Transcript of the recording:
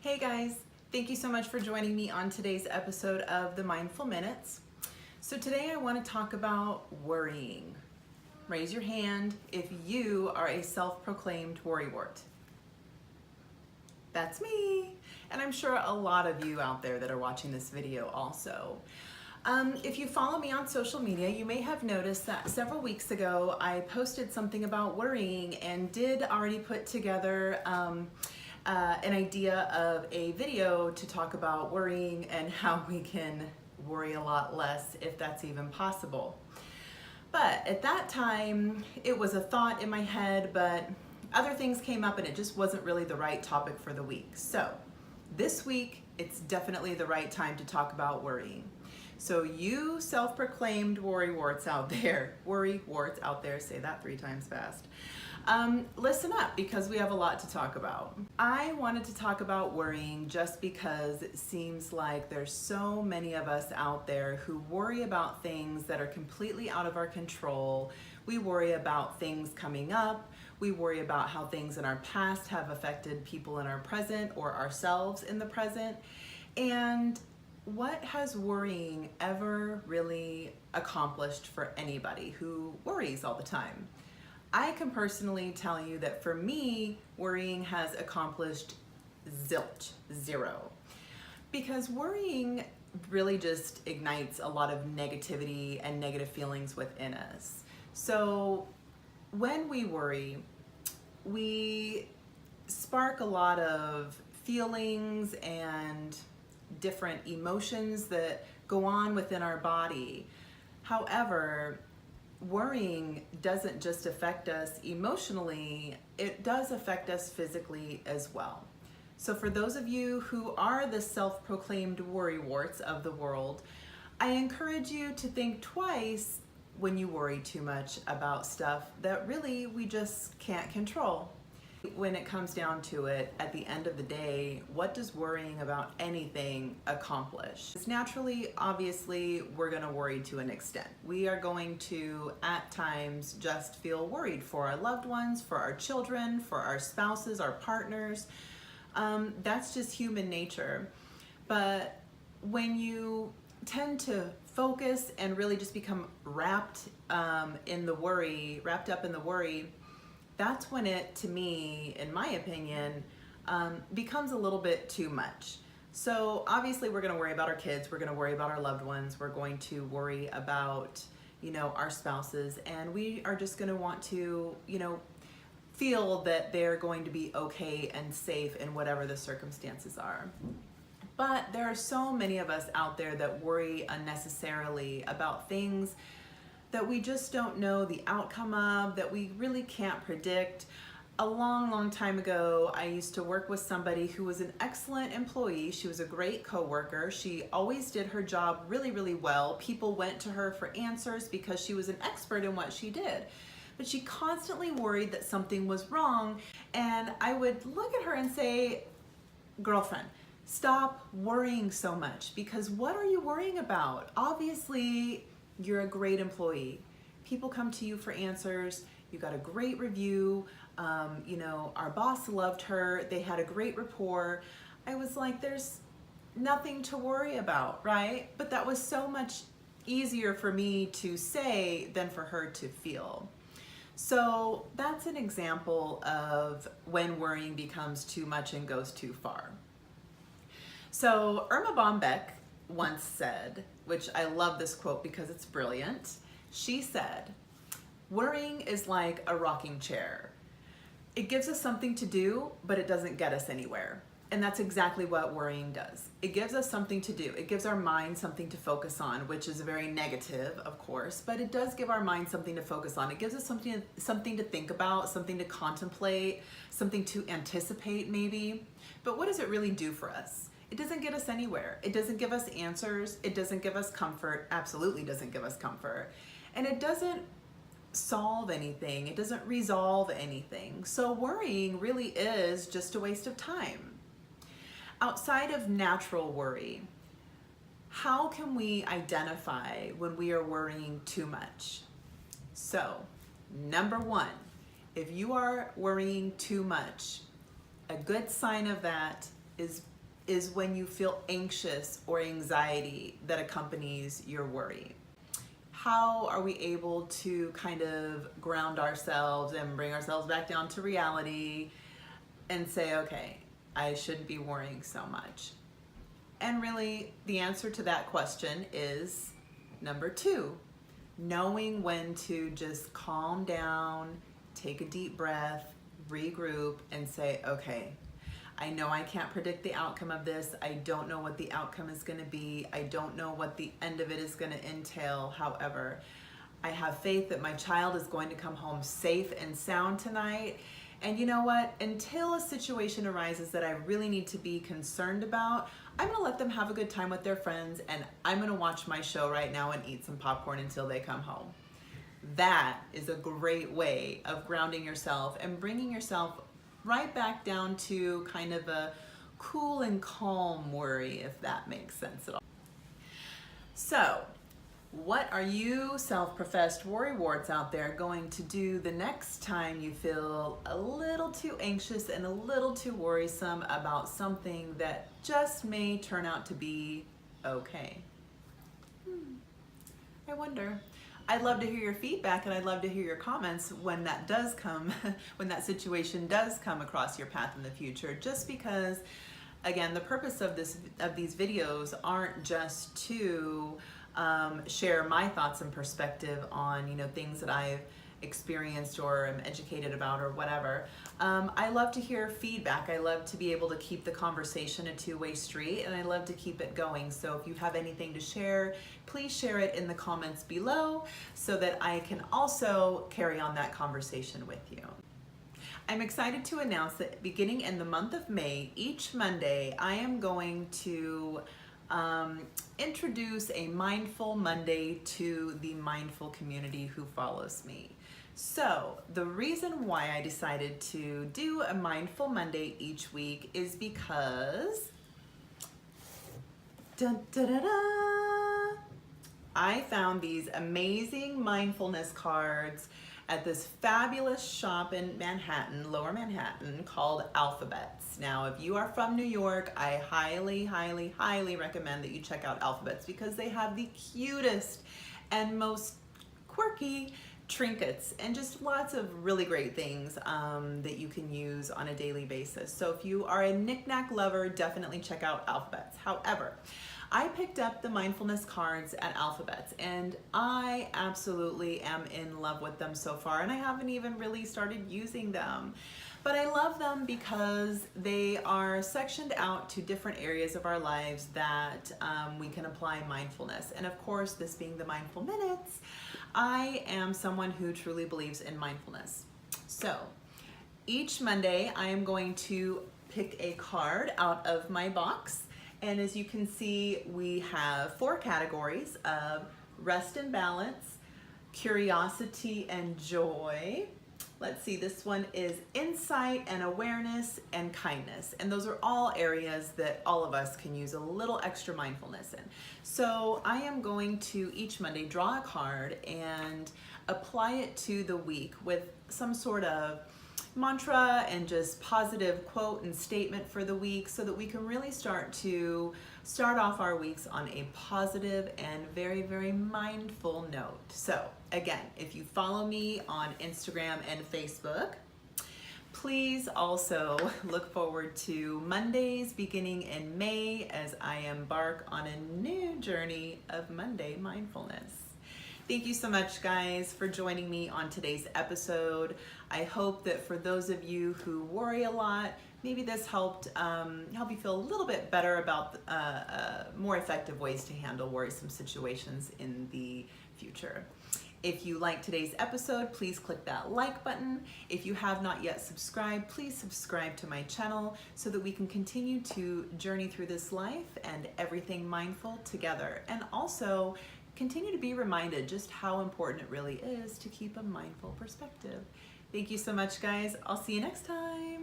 Hey guys, thank you so much for joining me on today's episode of the Mindful Minutes. So today I want to talk about worrying. Raise your hand if you are a self-proclaimed worry-wart. That's me, and I'm sure a lot of you out there that are watching this video also. If you follow me on social media, you may have noticed that several weeks ago I posted something about worrying and did already put together an idea of a video to talk about worrying and how we can worry a lot less if that's even possible. But at that time, it was a thought in my head, but other things came up and it just wasn't really the right topic for the week. So this week, it's definitely the right time to talk about worrying. So you self-proclaimed worry-warts out there, say that 3 times fast. Listen up because we have a lot to talk about. I wanted to talk about worrying just because it seems like there's so many of us out there who worry about things that are completely out of our control. We worry about things coming up. We worry about how things in our past have affected people in our present or ourselves in the present. And what has worrying ever really accomplished for anybody who worries all the time? I can personally tell you that for me, worrying has accomplished zero. Because worrying really just ignites a lot of negativity and negative feelings within us. So when we worry, we spark a lot of feelings and different emotions that go on within our body. However, worrying doesn't just affect us emotionally, it does affect us physically as well. So for those of you who are the self-proclaimed worry-warts of the world, I encourage you to think twice when you worry too much about stuff that really we just can't control. When it comes down to it, at the end of the day, what does worrying about anything accomplish? It's naturally, obviously, we're going to worry to an extent. We are going to, at times, just feel worried for our loved ones, for our children, for our spouses, our partners. That's just human nature. But when you tend to focus and really just become wrapped up in the worry, that's when it, to me, in my opinion, becomes a little bit too much. So obviously we're gonna worry about our kids, we're gonna worry about our loved ones, we're going to worry about, our spouses, and we are just gonna want to, feel that they're going to be okay and safe in whatever the circumstances are. But there are so many of us out there that worry unnecessarily about things that we just don't know the outcome of, that we really can't predict. A long time ago, I used to work with somebody who was an excellent employee. She was a great coworker. She always did her job really well. People went to her for answers because she was an expert in what she did. But she constantly worried that something was wrong, and I would look at her and say, girlfriend, stop worrying so much, because what are you worrying about? Obviously, you're a great employee. People come to you for answers. You got a great review. Our boss loved her. They had a great rapport. I was like, there's nothing to worry about, right? But that was so much easier for me to say than for her to feel. So that's an example of when worrying becomes too much and goes too far. So Irma Bombeck once said, which I love this quote because it's brilliant. She said, worrying is like a rocking chair. It gives us something to do, but it doesn't get us anywhere. And that's exactly what worrying does. It gives us something to do. It gives our mind something to focus on, which is very negative, of course, but it does give our mind something to focus on. It gives us something to think about, something to contemplate, something to anticipate maybe. But what does it really do for us? It doesn't get us anywhere. It doesn't give us answers. It doesn't give us comfort. Absolutely doesn't give us comfort. And it doesn't solve anything. It doesn't resolve anything. So worrying really is just a waste of time. Outside of natural worry, how can we identify when we are worrying too much? So, number one, if you are worrying too much, a good sign of that is when you feel anxious or anxiety that accompanies your worry. How are we able to kind of ground ourselves and bring ourselves back down to reality and say, okay, I shouldn't be worrying so much? And really, the answer to that question is number 2, knowing when to just calm down, take a deep breath, regroup, and say, okay, I know I can't predict the outcome of this. I don't know what the outcome is going to be. I don't know what the end of it is going to entail. However, I have faith that my child is going to come home safe and sound tonight. And you know what? Until a situation arises that I really need to be concerned about, I'm going to let them have a good time with their friends, and I'm going to watch my show right now and eat some popcorn until they come home. That is a great way of grounding yourself and bringing yourself right back down to kind of a cool and calm worry, if that makes sense at all. So, what are you self-professed worry-warts out there going to do the next time you feel a little too anxious and a little too worrisome about something that just may turn out to be okay? I wonder. I'd love to hear your feedback, and I'd love to hear your comments when that does come, when that situation does come across your path in the future, just because, again, the purpose of these videos aren't just to share my thoughts and perspective on, things that I've experienced or am educated about or whatever. I love to hear feedback. I love to be able to keep the conversation a two-way street, and I love to keep it going. So if you have anything to share, please share it in the comments below so that I can also carry on that conversation with you. I'm excited to announce that beginning in the month of May, each Monday, I am going to introduce a Mindful Monday to the mindful community who follows me. So the reason why I decided to do a Mindful Monday each week is because I found these amazing mindfulness cards at this fabulous shop in Manhattan, Lower Manhattan, called Alphabets. Now, if you are from New York, I highly, highly, highly recommend that you check out Alphabets because they have the cutest and most quirky trinkets and just lots of really great things that you can use on a daily basis. So if you are a knick-knack lover, definitely check out Alphabets. However, I picked up the mindfulness cards at Alphabets, and I absolutely am in love with them so far, and I haven't even really started using them. But I love them because they are sectioned out to different areas of our lives that we can apply mindfulness. And of course, this being the Mindful Minutes, I am someone who truly believes in mindfulness. So each Monday, I am going to pick a card out of my box. And as you can see, we have 4 categories of rest and balance, curiosity and joy. Let's see, this one is insight and awareness and kindness. And those are all areas that all of us can use a little extra mindfulness in. So I am going to each Monday draw a card and apply it to the week with some sort of mantra and just positive quote and statement for the week so that we can really start off our weeks on a positive and very, very mindful note. So again, if you follow me on Instagram and Facebook, please also look forward to Mondays beginning in May as I embark on a new journey of Monday mindfulness. Thank you so much, guys, for joining me on today's episode. I hope that for those of you who worry a lot, maybe this helped help you feel a little bit better about more effective ways to handle worrisome situations in the future. If you like today's episode, please click that like button. If you have not yet subscribed, please subscribe to my channel so that we can continue to journey through this life and everything mindful together. And also, continue to be reminded just how important it really is to keep a mindful perspective. Thank you so much, guys. I'll see you next time.